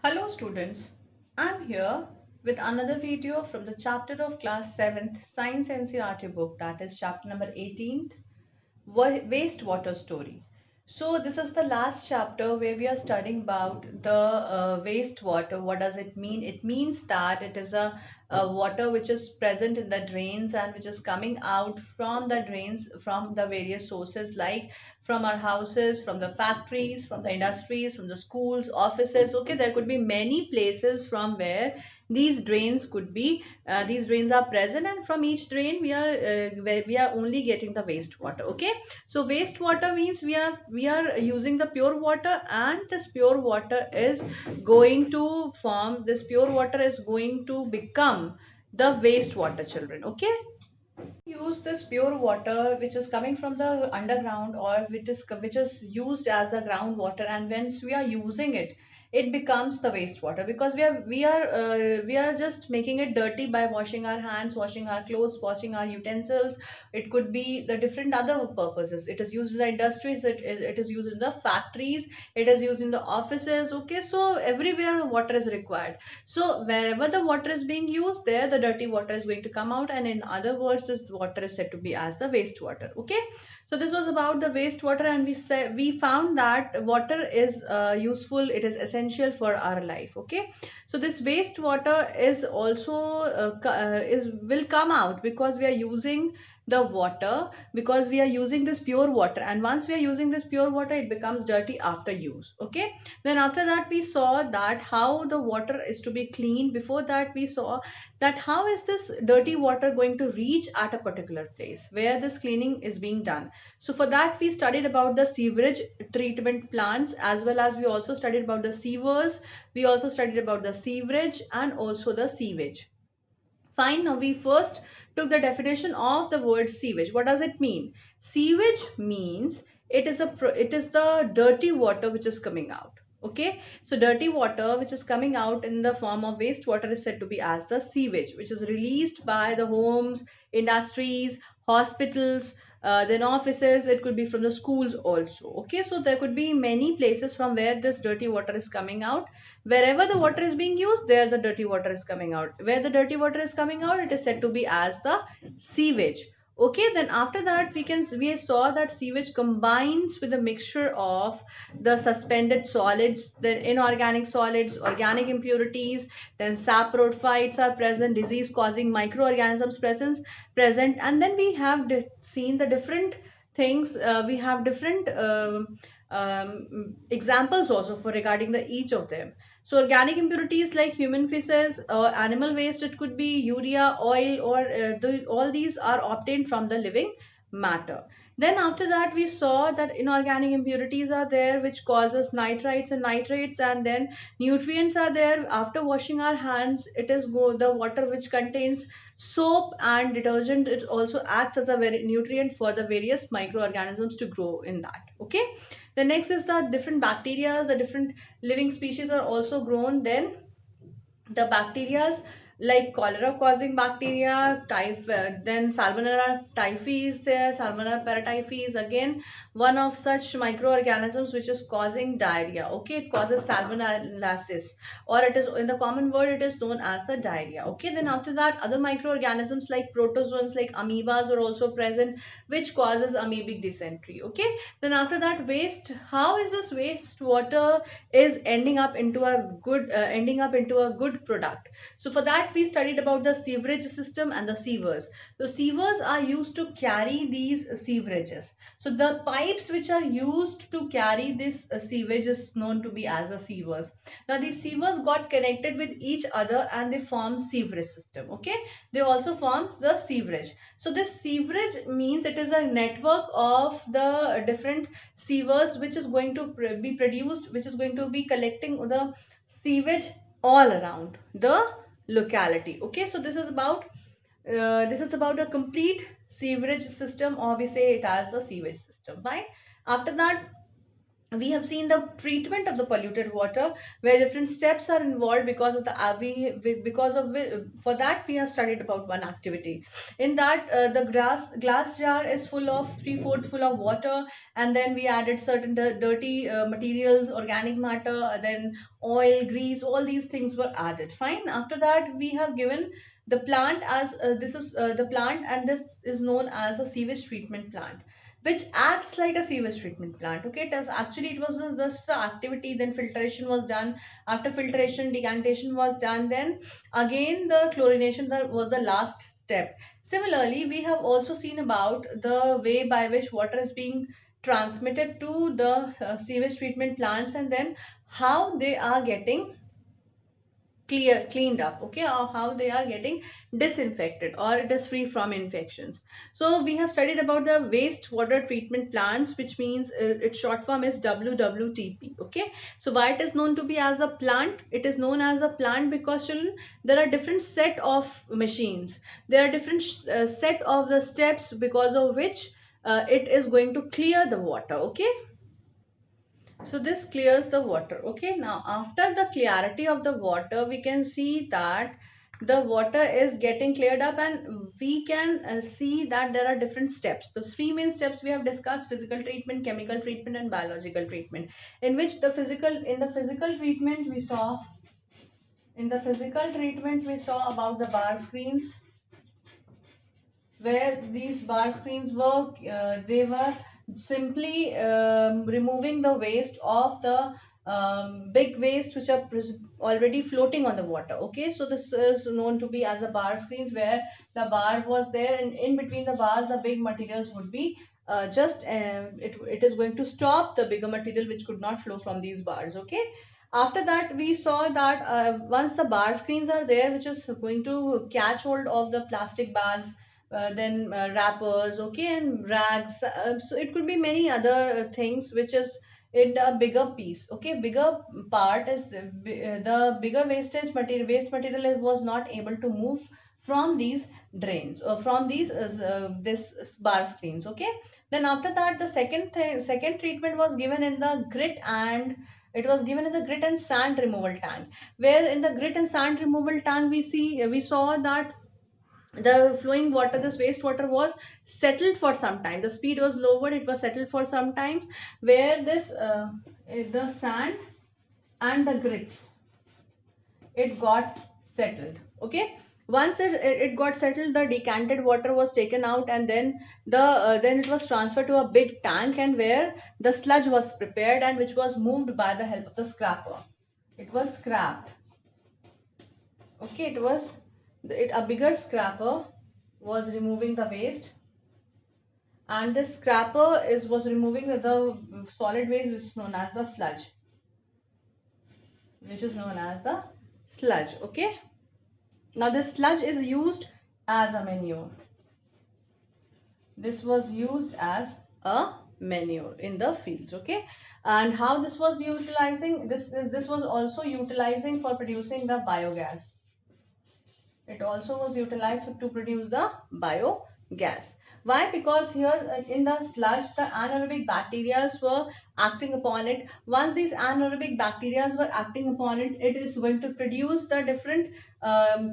Hello students, I'm here with another video from the chapter of class 7th Science NCERT book, that is chapter number 18th, wastewater story. So this is the last chapter where we are studying about the wastewater. What does it mean? It means that it is a water which is present in the drains and which is coming out from the drains from the various sources, like from our houses, from the factories, from the industries, from the schools, offices. Okay, there could be many places from where these drains are present, and from each drain we are only getting the wastewater. Okay, so wastewater means we are using the pure water, and this pure water is going to form this pure water is going to become the wastewater, children. Okay, use this pure water which is coming from the underground, or which is used as the groundwater, and once we are using it, it becomes the wastewater, because we are just making it dirty by washing our hands, washing our clothes, washing our utensils. It could be the different other purposes. It is used in the industries, it is used in the factories, it is used in the offices. Okay, so everywhere water is required. So wherever the water is being used, there the dirty water is going to come out, and in other words, this water is said to be as the wastewater. Okay, so this was about the wastewater, and we found that water is useful. It is essential for our life. Okay, so this wastewater is also is will come out because we are using the water, because we are using this pure water, and once we are using this pure water, it becomes dirty after use. Okay, then after that we saw that how the water is to be cleaned. Before that we saw that how is this dirty water going to reach at a particular place where this cleaning is being done. So for that we studied about the sewerage treatment plants, as well as we also studied about the sewers, we also studied about the sewerage and also the sewage. Fine, now we first took the definition of the word sewage. What does it mean? Sewage means it is the dirty water which is coming out. Okay, so dirty water which is coming out in the form of wastewater is said to be as the sewage, which is released by the homes, industries, hospitals, then offices. It could be from the schools also. Okay, so there could be many places from where this dirty water is coming out. Wherever the water is being used, there the dirty water is coming out. Where the dirty water is coming out, it is said to be as the sewage. Okay, then after that we saw that sewage combines with a mixture of the suspended solids, then inorganic solids, organic impurities, then saprophytes are present, disease causing microorganisms present, and then we have seen the different things. We have different examples also for regarding the each of them. So organic impurities like human feces or animal waste, it could be urea, oil, or all these are obtained from the living matter. Then after that we saw that inorganic impurities are there which causes nitrites and nitrates, and then nutrients are there. After washing our hands, it is the water which contains soap and detergent. It also acts as a very nutrient for the various microorganisms to grow in that. Okay, the next is the different bacteria, the different living species are also grown. Then the bacterias like cholera causing bacteria, then salmonella typhi is there, salmonella paratyphi is again one of such microorganisms which is causing diarrhea. Okay, it causes salmonellosis, or it is in the common word it is known as the diarrhea. Okay, then after that other microorganisms like protozoans like amoebas are also present, which causes amoebic dysentery. Okay, then after that waste, how is this waste water is ending up into a good product. So for that we studied about the sewerage system and the sewers. So sewers are used to carry these sewerages. So the pipes which are used to carry this sewage is known to be as the sewers. Now these sewers got connected with each other and they form sewerage system. Okay, they also form the sewerage. So this sewerage means it is a network of the different sewers which is going to be produced, which is going to be collecting the sewage all around the locality. Okay, so this is about a complete sewerage system, or we say it as the sewage system. Fine, after that we have seen the treatment of the polluted water, where different steps are involved because of the because of for that we have studied about one activity. In that, the glass jar is full of 3/4 full of water, and then we added certain dirty materials, organic matter, then oil, grease, all these things were added. Fine. After that, we have given the plant as this is the plant, and this is known as a sewage treatment plant, which acts like a sewage treatment plant. Okay, it was just the activity. Then filtration was done. After filtration, decantation was done. Then again the chlorination, that was the last step. Similarly, we have also seen about the way by which water is being transmitted to the sewage treatment plants, and then how they are getting cleaned up, okay, or how they are getting disinfected, or it is free from infections. So we have studied about the wastewater treatment plants, which means its short form is WWTP. Okay, so why it is known to be as a plant? It is known as a plant because, children, there are different set of machines, there are different set of the steps because of which it is going to clear the water. Okay, so this clears the water. Okay, now after the clarity of the water, we can see that the water is getting cleared up, and we can see that there are different steps. The three main steps we have discussed: physical treatment, chemical treatment, and biological treatment. In which in the physical treatment we saw, about the bar screens, where these bar screens were they were simply removing the waste of the big waste which are already floating on the water. Okay, so this is known to be as a bar screens, where the bar was there, and in between the bars the big materials would be it is going to stop the bigger material which could not flow from these bars. Okay, after that we saw that once the bar screens are there, which is going to catch hold of the plastic bags, then wrappers, okay, and rags. So it could be many other things which is in a bigger piece. Okay, bigger part is the bigger waste material was not able to move from these drains, or from these this bar screens. Okay, then after that the second treatment was given in the grit, and it was given in the grit and sand removal tank, where in the grit and sand removal tank we saw that the flowing water, this wastewater, was settled for some time. The speed was lowered, it was settled for some time, where this the sand and the grits, it got settled. Okay, once it got settled, the decanted water was taken out, and then it was transferred to a big tank, and where the sludge was prepared, and which was moved by the help of the scrapper. It was scrapped. Okay, a bigger scrapper was removing the waste, and this scrapper was removing the solid waste, which is known as the sludge. Okay, now this sludge is used as a manure. This was used as a manure in the fields. Okay, and how this was utilizing, this was also utilizing for producing the biogas. It also was utilized to produce the biogas. Why? Because here in the sludge, the anaerobic bacteria were acting upon it. Once these anaerobic bacteria were acting upon it, it is going to produce the different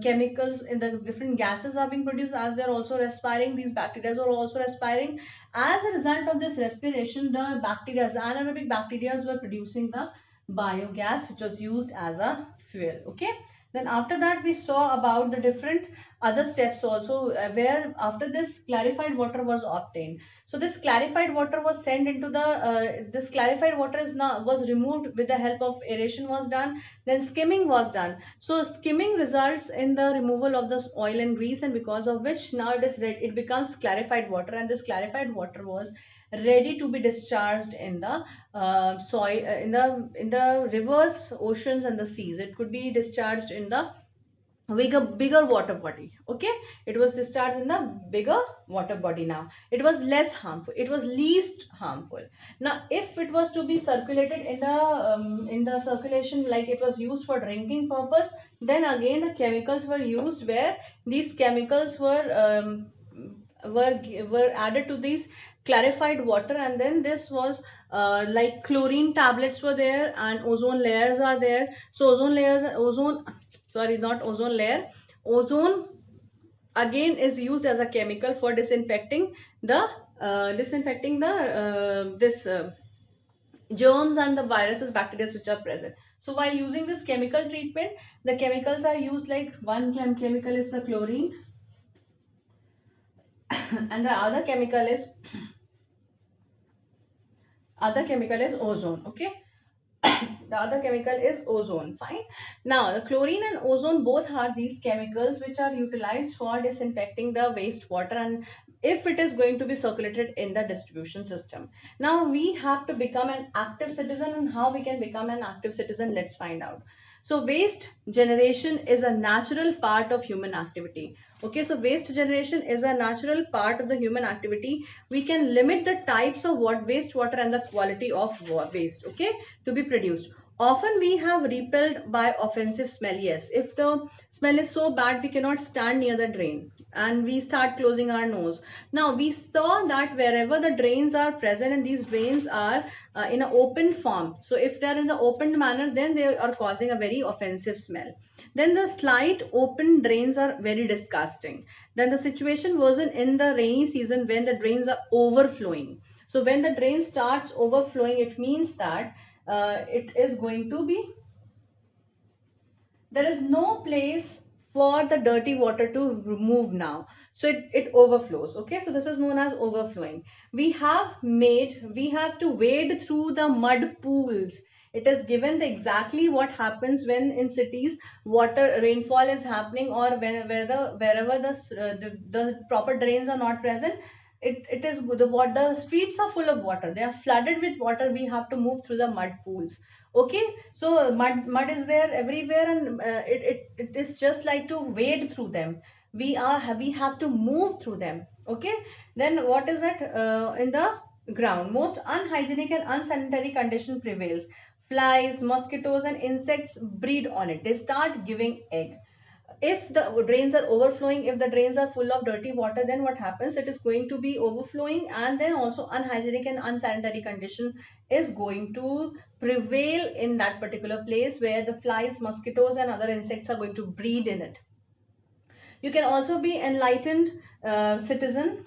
chemicals. In the different gases are being produced as they are also respiring. These bacteria are also respiring. As a result of this respiration, the anaerobic bacteria were producing the biogas, which was used as a fuel. Okay, then after that we saw about the different other steps also, where after this clarified water was obtained. So this clarified water was sent into the this clarified water is now was removed with the help of aeration was done. Then skimming was done. So skimming results in the removal of this oil and grease, and because of which now it becomes clarified water, and this clarified water was ready to be discharged in the soil, in the rivers, oceans, and the seas. It could be discharged in the bigger water body. Okay, it was discharged in the bigger water body. Now it was less harmful, it was least harmful. Now if it was to be circulated in the circulation, like it was used for drinking purpose, then again the chemicals were used, where these chemicals were added to these clarified water, and then this was like chlorine tablets were there, and ozone layers are there. So ozone layers, ozone, sorry, not ozone layer, ozone again is used as a chemical for disinfecting the this germs and the viruses, bacteria which are present. So while using this chemical treatment, the chemicals are used, like one chemical is the chlorine and the other chemical is ozone. Okay, the other chemical is ozone. Fine. Now the chlorine and ozone both are these chemicals which are utilized for disinfecting the wastewater, and if it is going to be circulated in the distribution system. Now we have to become an active citizen, and how we can become an active citizen, let's find out. So waste generation is a natural part of human activity. Okay, so waste generation is a natural part of the human activity. We can limit the types of what wastewater and the quality of waste, okay, to be produced. Often we have repelled by offensive smell. Yes, if the smell is so bad we cannot stand near the drain and we start closing our nose. Now we saw that wherever the drains are present, and these drains are in an open form, so if they are in the open manner, then they are causing a very offensive smell. Then the slight open drains are very disgusting. Then the situation wasn't in the rainy season when the drains are overflowing. So when the drain starts overflowing, it means that it is going to be, there is no place for the dirty water to remove now, so it overflows. Okay, so this is known as overflowing. We have to wade through the mud pools. It is given the exactly what happens when in cities water rainfall is happening, or wherever the proper drains are not present. It is the streets are full of water, they are flooded with water, we have to move through the mud pools. Okay, so mud is there everywhere, and it is just like to wade through them. We have to move through them. Okay, then what is it in the ground? Most unhygienic and unsanitary condition prevails. Flies, mosquitoes, and insects breed on it. They start giving egg. If the drains are overflowing, if the drains are full of dirty water, then what happens? It is going to be overflowing, and then also unhygienic and unsanitary condition is going to prevail in that particular place where the flies, mosquitoes, and other insects are going to breed in it. You can also be enlightened citizen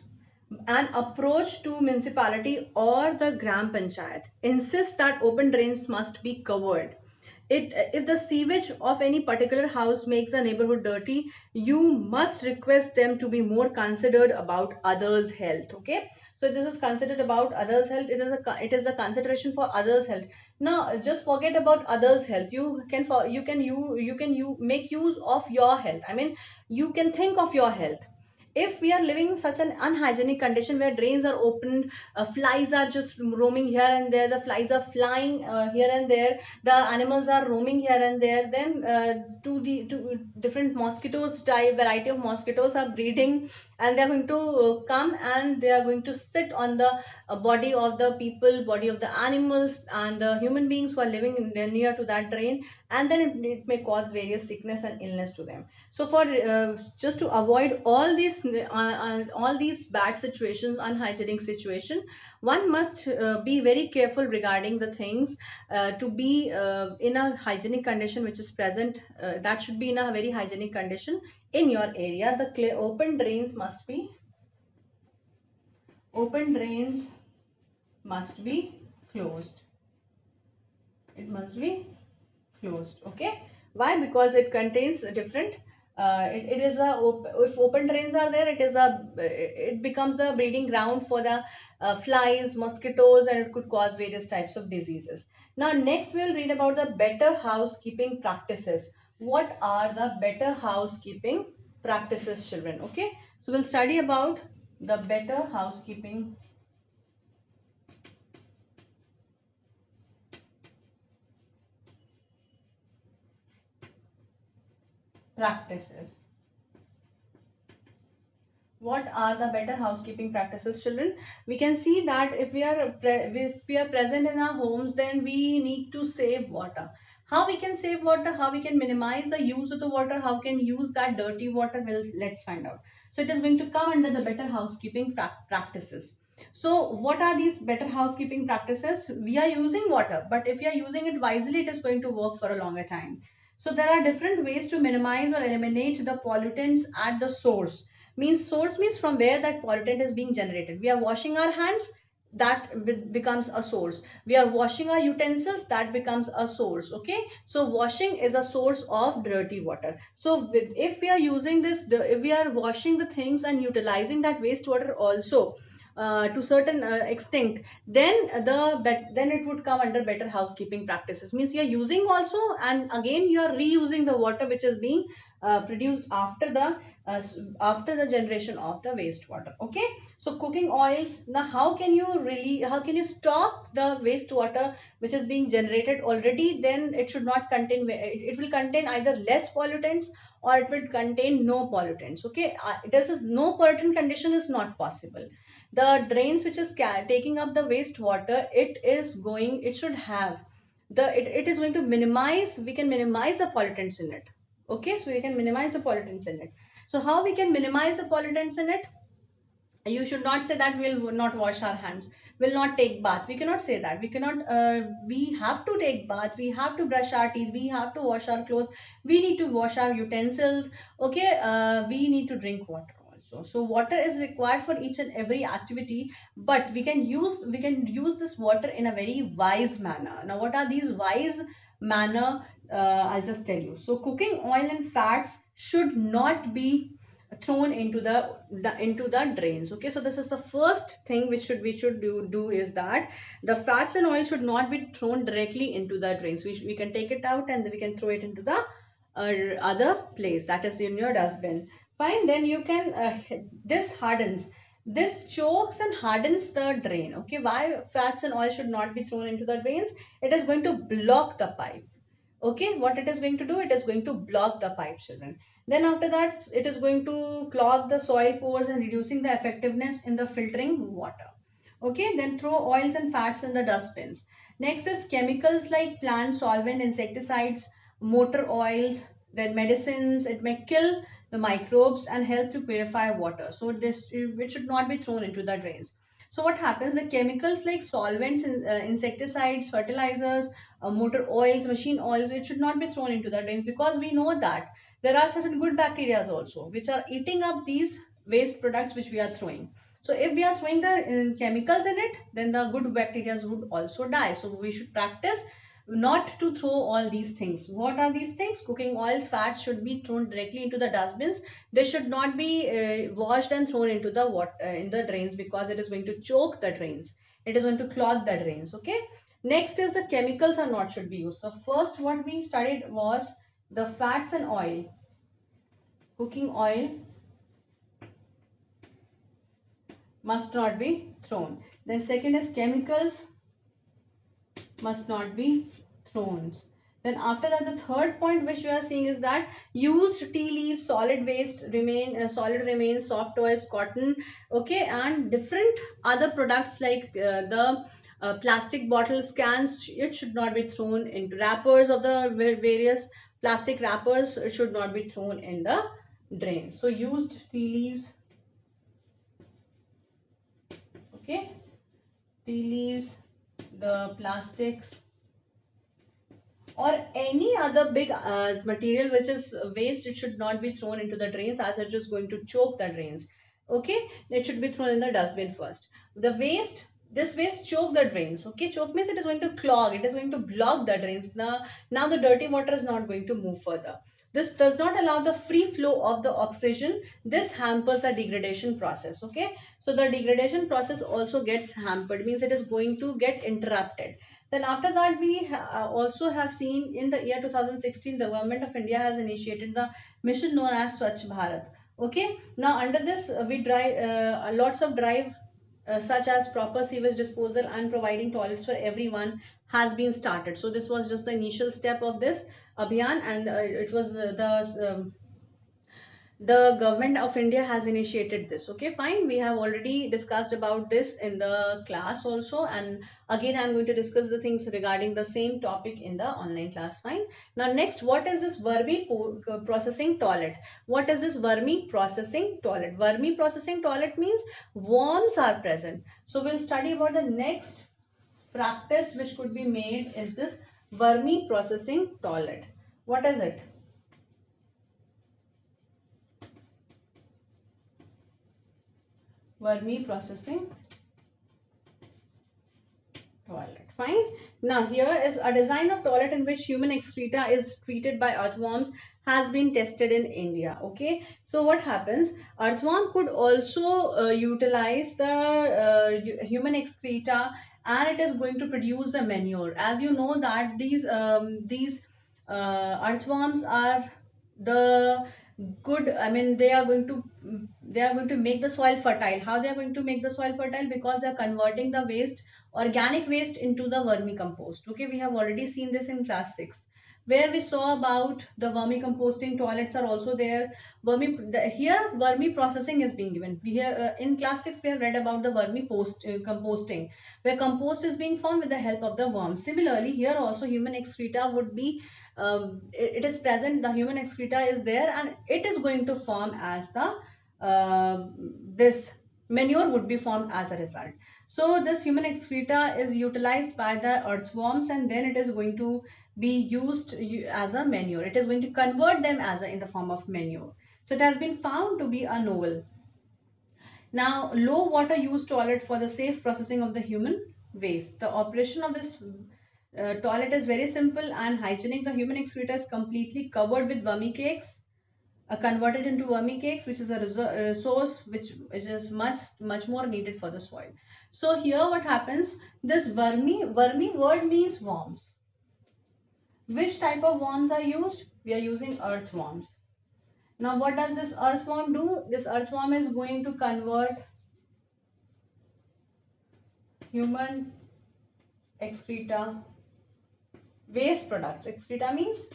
and approach to municipality or the gram panchayat. Insist that open drains must be covered. If the sewage of any particular house makes the neighborhood dirty, you must request them to be more considered about others' health. Okay, so this is considered about others' health. It is a consideration for others' health. Now just forget about others' health. You can make use of your health. I mean, you can think of your health. If we are living in such an unhygienic condition where drains are opened, flies are just roaming here and there, the flies are flying here and there, the animals are roaming here and there, then to different mosquitoes type variety of mosquitoes are breeding, and they are going to come and they are going to sit on the body of the people, body of the animals, and the human beings who are living near to that drain, and then it may cause various sickness and illness to them. So for just to avoid all these bad situations, unhygienic situation, one must be very careful regarding the things to be in a hygienic condition which is present. That should be in a very hygienic condition in your area. The open drains must be closed. It must be closed. Okay, why? Because it contains different it is a if open drains are there, it becomes the breeding ground for the flies, mosquitoes, and it could cause various types of diseases. Now next we'll read about the better housekeeping practices. What are the better housekeeping practices, children? Okay, so we'll study about the better housekeeping practices. What are the better housekeeping practices, children? We can see that if we are present in our homes, then we need to save water. How we can save water? How we can minimize the use of the water? How can use that dirty water? Well, let's find out. So it is going to come under the better housekeeping practices. So what are these better housekeeping practices? We are using water, but if you are using it wisely, it is going to work for a longer time. So there are different ways to minimize or eliminate the pollutants at the source. Means source means from where that pollutant is being generated. We are washing our hands, that becomes a source. We are washing our utensils, that becomes a source. Okay, so washing is a source of dirty water. So if we are using this, if we are washing the things and utilizing that wastewater also to certain extent, then then it would come under better housekeeping practices. Means you are using also, and again you are reusing the water which is being produced after the generation of the wastewater. Okay, so cooking oils. Now how can you stop the wastewater which is being generated already? Then it should not contain, it will contain either less pollutants or it will contain no pollutants. Okay, this is no pollutant condition is not possible. The drains which is taking up the wastewater, it should have it is going to minimize, we can minimize the pollutants in it. Okay, so we can minimize the pollutants in it. So how we can minimize the pollutants in it? You should not say that we'll not wash our hands, will not take bath. We cannot say that. We cannot we have to take bath, we have to brush our teeth, we have to wash our clothes, we need to wash our utensils. Okay, we need to drink water also. So water is required for each and every activity, but we can use this water in a very wise manner. Now what are these wise manner? I'll just tell you. So cooking oil and fats should not be thrown into the drains. Okay, so this is the first thing which we should do is that the fats and oil should not be thrown directly into the drains. We can take it out and then we can throw it into the other place, that is in your dustbin. Fine, then you can this chokes and hardens the drain. Okay, why fats and oil should not be thrown into the drains? It is going to block the pipe. Okay, what it is going to do, it is going to block the pipe, children. Then after that, it is going to clog the soil pores and reducing the effectiveness in the filtering water. Okay, then throw oils and fats in the dustbins. Next is chemicals like plant solvent, insecticides, motor oils, then medicines. It may kill the microbes and help to purify water, so this it should not be thrown into the drains. So what happens, the chemicals like solvents, insecticides, fertilizers, motor oils, machine oils, it should not be thrown into the drains, because we know that there are certain good bacteria also which are eating up these waste products which we are throwing. So if we are throwing the chemicals in it, then the good bacteria would also die. So we should practice not to throw all these things. What are these things? Cooking oils, fats should be thrown directly into the dustbins. They should not be washed and thrown into the water in the drains, because it is going to choke the drains. It is going to clog the drains. Okay. Next is the chemicals are not should be used. So first what we studied was the fats and oil. Cooking oil must not be thrown. Then second is chemicals must not be thrown. Then after that, the third point which we are seeing is that used tea leaves, solid waste remain, solid remains, soft toys, cotton, okay, and different other products like the plastic bottles, cans, it should not be thrown into wrappers of the various plastic wrappers should not be thrown in the drain. So used tea leaves, okay, tea leaves, the plastics, or any other big material which is waste, it should not be thrown into the drains, as it is going to choke the drains. Okay, it should be thrown in the dustbin first. The waste, this waste choke the drains. Okay, choke means it is going to clog, it is going to block the drains. Now the dirty water is not going to move further. This does not allow the free flow of the oxygen. This hampers the degradation process. Okay, so the degradation process also gets hampered, means it is going to get interrupted. Then after that, we also have seen in the year 2016, the government of India has initiated the mission known as Swachh Bharat. Okay, now under this, we drive lots of drive such as proper sewage disposal and providing toilets for everyone has been started. So this was just the initial step of this abhiyan, and it was the The government of India has initiated this. Okay, fine. We have already discussed about this in the class also, and again I'm going to discuss the things regarding the same topic in the online class. Fine. Now next, what is this processing toilet? What is this vermi processing toilet? Vermi processing toilet means worms are present. So we'll study about the next practice which could be made is this vermi processing toilet. What is it? Vermi processing toilet. Fine. Now here is a design of toilet in which human excreta is treated by earthworms has been tested in India. Okay. So what happens? Earthworm could also utilize the human excreta, and it is going to produce the manure. As you know that these earthworms are the good, I mean they are going to make the soil fertile. How they are going to make the soil fertile? Because they are converting the waste, organic waste, into the vermicompost. Okay, we have already seen this in class 6 where we saw about the vermicomposting toilets are also there. Here vermi processing is being given. We here in class 6 we have read about the composting, where compost is being formed with the help of the worms. Similarly here also human excreta would be it is present, the human excreta is there, and it is going to form as the this manure would be formed as a result. So this human excreta is utilized by the earthworms, and then it is going to be used as a manure. It is going to convert them as in the form of manure. So it has been found to be a novel. Now, low water use toilet for the safe processing of the human waste. The operation of this toilet is very simple and hygienic. The human excreta is completely covered with vermicakes, converted into vermicakes, which is a resource which is much more needed for the soil. So here what happens? This vermi word means worms. Which type of worms are used? We are using earthworms. Now what does this earthworm do? This earthworm is going to convert human excreta waste products. Excreta means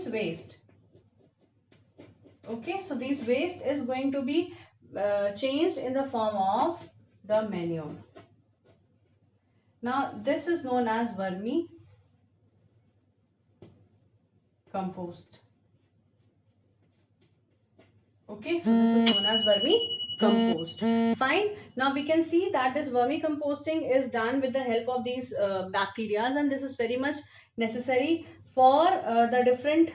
waste. Okay, so this waste is going to be changed in the form of the manure. Now this is known as vermi compost. Okay, so this is known as vermi compost. Fine. Now we can see that this vermicomposting is done with the help of these bacteria, and this is very much necessary for the different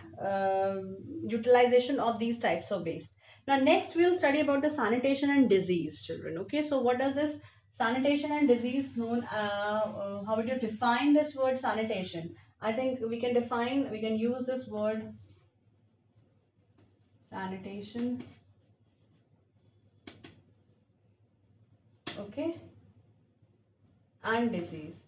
utilization of these types of waste. Now next we'll study about the sanitation and disease, children. Okay, so what does this sanitation and disease known? How would you define this word sanitation? I think we can use this word sanitation. Okay, and disease.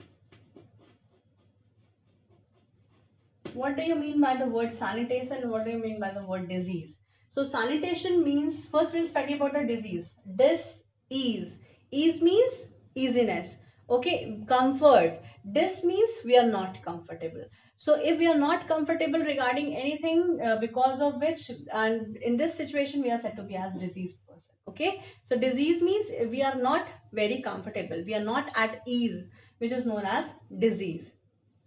What do you mean by the word sanitation? What do you mean by the word disease? So sanitation means, first we'll study about the disease. Dis-ease. Ease means easiness. Okay, comfort. Dis means we are not comfortable. So if we are not comfortable regarding anything because of which, and in this situation we are said to be as diseased person. Okay, so disease means we are not very comfortable. We are not at ease, which is known as disease.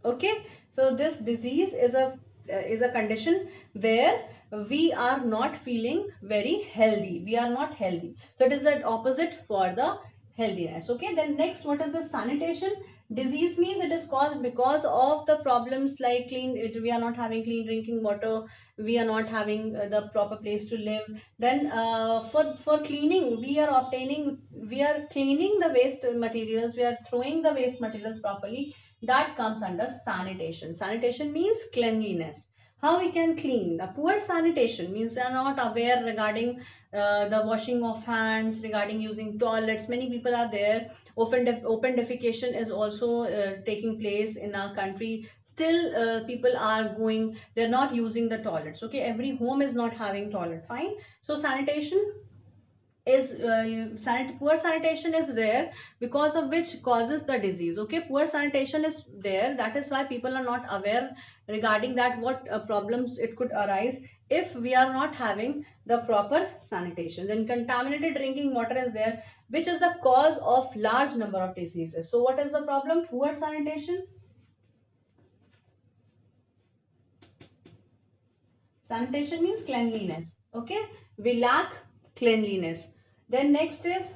Okay, so this disease is a condition where we are not feeling very healthy. We are not healthy. So it is the opposite for the healthiness. Okay, then next, what is the sanitation? Disease means it is caused because of the problems like we are not having clean drinking water, we are not having the proper place to live. Then for cleaning, we are cleaning the waste materials, we are throwing the waste materials properly. That comes under sanitation. Sanitation means cleanliness. How we can clean? The poor sanitation means they are not aware regarding the washing of hands, regarding using toilets. Many people are there. Open defecation is also taking place in our country. Still, people are going. They're not using the toilets. Okay, every home is not having toilet. Fine. So sanitation is poor sanitation is there, because of which causes the disease. Okay, poor sanitation is there, that is why people are not aware regarding that what problems it could arise if we are not having the proper sanitation. Then contaminated drinking water is there, which is the cause of large number of diseases. So what is the problem? Poor sanitation. Sanitation means cleanliness. Okay, we lack cleanliness. Then next is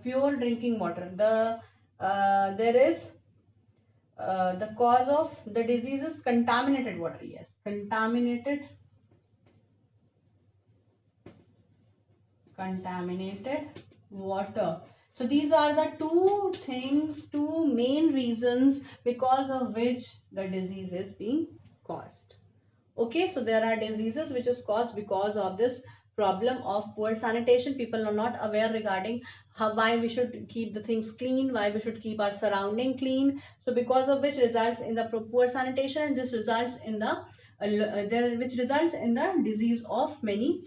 pure drinking water. There is the cause of the disease is contaminated water. Yes, contaminated water. So these are the two things, two main reasons because of which the disease is being caused. Okay, so there are diseases which is caused because of this problem of poor sanitation. People are not aware regarding why we should keep the things clean, why we should keep our surrounding clean. So because of which results in the poor sanitation, and this results in the which results in the disease of many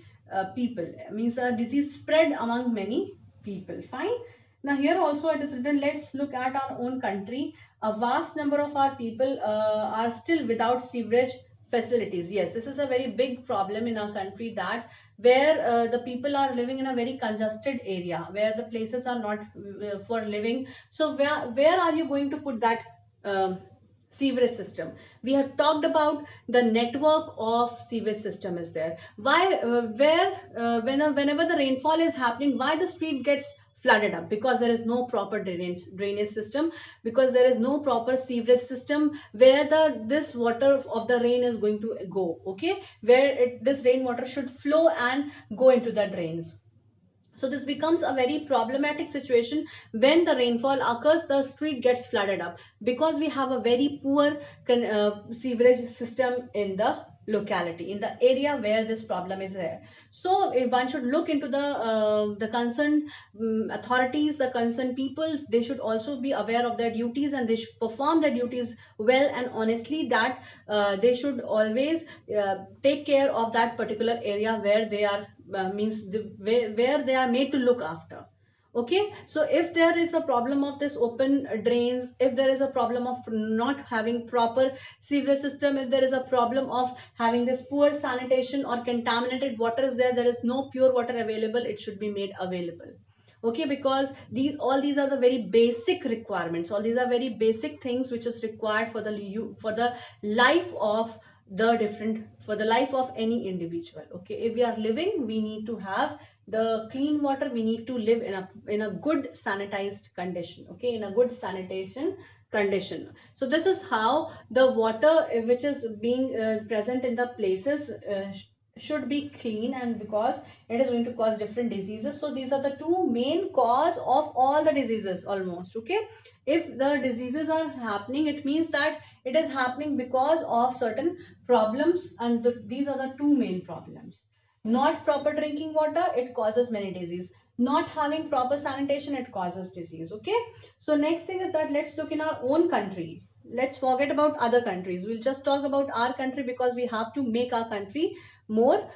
people. Means a disease spread among many people. Fine. Now here also it is written, let's look at our own country. A vast number of our people are still without sewerage facilities. Yes, this is a very big problem in our country, that where the people are living in a very congested area where the places are not for living. So where are you going to put that sewerage system? We have talked about the network of sewage system is there. Why where whenever the rainfall is happening, why the street gets flooded up? Because there is no proper drainage system, because there is no proper sewerage system where this water of the rain is going to go. Okay, where this rainwater should flow and go into the drains. So this becomes a very problematic situation. When the rainfall occurs, the street gets flooded up because we have a very poor sewerage system in the locality, in the area where this problem is there. So one should look into the concerned authorities, the concerned people. They should also be aware of their duties, and they should perform their duties well and honestly, that they should always take care of that particular area where they are where they are made to look after. Okay, so if there is a problem of this open drains, if there is a problem of not having proper sewerage system, if there is a problem of having this poor sanitation or contaminated water is there, there is no pure water available, it should be made available. Okay, because these are the very basic requirements, all these are very basic things which is required for the life of the different for the life of any individual. Okay, if we are living, we need to have the clean water, we need to live in a good sanitized condition. Okay, in a good sanitation condition. So this is how the water which is being present in the places should be clean, and because it is going to cause different diseases. So these are the two main cause of all the diseases almost. Okay, if the diseases are happening, it means that it is happening because of certain problems, and these are the two main problems. Not proper drinking water, it causes many disease. Not having proper sanitation, it causes disease. Okay, so next thing is that let's look in our own country. Let's forget about other countries, we'll just talk about our country, because we have to make our country more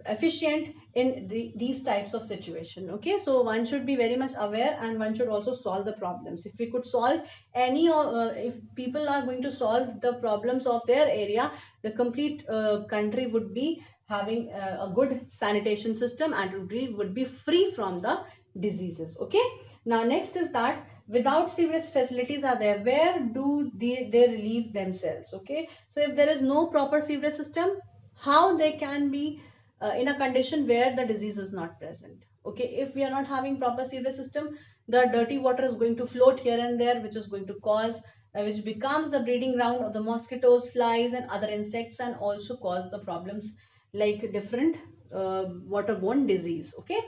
efficient in these types of situation. Okay, so one should be very much aware, and one should also solve the problems. If we could solve if people are going to solve the problems of their area, the complete country would be having a good sanitation system, and would be free from the diseases. Okay, now next is that without sewerage facilities are there, where do they relieve themselves? Okay, so if there is no proper sewerage system, how they can be in a condition where the disease is not present? Okay, if we are not having proper sewerage system, the dirty water is going to float here and there, which is going to cause which becomes the breeding ground of the mosquitoes, flies and other insects, and also cause the problems like different waterborne disease. Okay,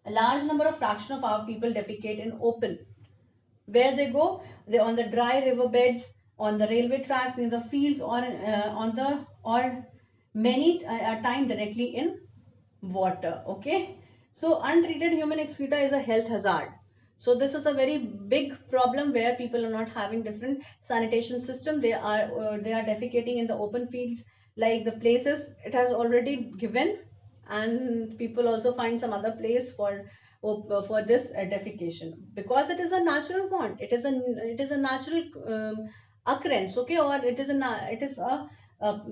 a large number of fraction of our people defecate in open. Where they go? They on the dry riverbeds, on the railway tracks, near the fields, or on the or many a time directly in water. Okay, so untreated human excreta is a health hazard. So this is a very big problem where people are not having different sanitation system. They are defecating in the open fields, like the places it has already given. and people also find some other place for this defecation, because it is a natural bond. It is a natural occurrence, okay, or it is a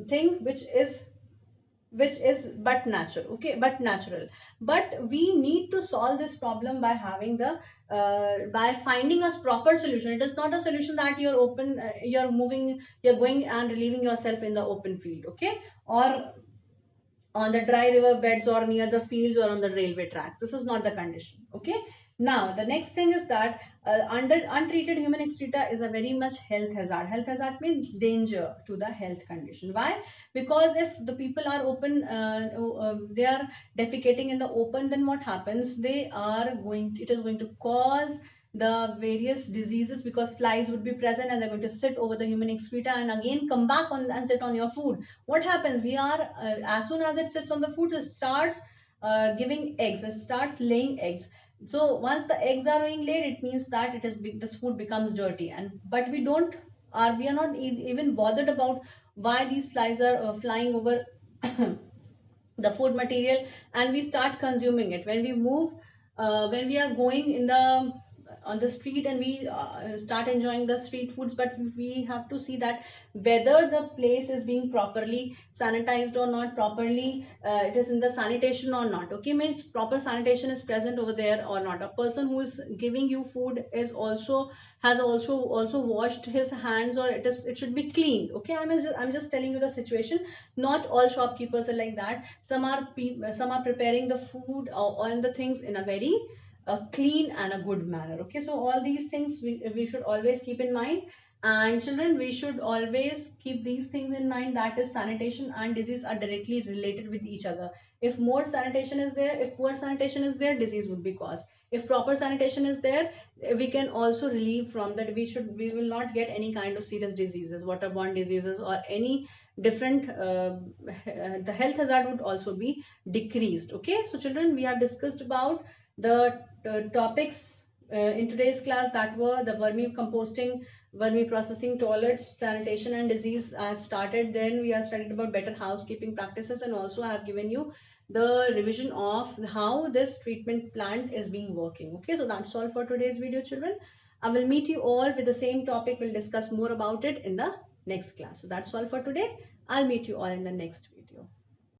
thing which is but natural, okay, but natural. But we need to solve this problem by having the by finding a proper solution. It is not a solution that you're moving, you're going and relieving yourself in the open field, okay, or on the dry river beds or near the fields or on the railway tracks. This is not the condition. Okay. Now, the next thing is that under untreated human excreta is a very much health hazard. Health hazard means danger to the health condition. Why? Because if the people are they are defecating in the open, then what happens? It is going to cause the various diseases, because flies would be present and they're going to sit over the human excreta and again come back on and sit on your food. What happens? As soon as it sits on the food, it starts giving eggs. It starts laying eggs. So once the eggs are being laid, it means that this food becomes dirty. And but we are not even bothered about why these flies are flying over the food material, and we start consuming it. When we are going in the on the street, and we start enjoying the street foods, but we have to see that whether the place is being properly sanitized or not, properly it is in the sanitation or not, okay, means proper sanitation is present over there or not. A person who is giving you food is also has also washed his hands, or it should be cleaned, okay. I'm just telling you the situation. Not all shopkeepers are like that. Some are preparing the food or the things in a very clean and a good manner, okay. So all these things we should always keep in mind. And children, we should always keep these things in mind, that is sanitation and disease are directly related with each other. If poor sanitation is there, disease would be caused. If proper sanitation is there, we can also relieve from that. We will not get any kind of serious diseases, waterborne diseases, or any different the health hazard would also be decreased, okay. So children, we have discussed about the topics in today's class, that were the vermicomposting, vermi processing, toilets, sanitation and disease. I have started. Then we have studied about better housekeeping practices, and also I have given you the revision of how this treatment plant is being working, okay. So that's all for today's video, children. I will meet you all with the same topic. We'll discuss more about it in the next class. So that's all for today. I'll meet you all in the next video.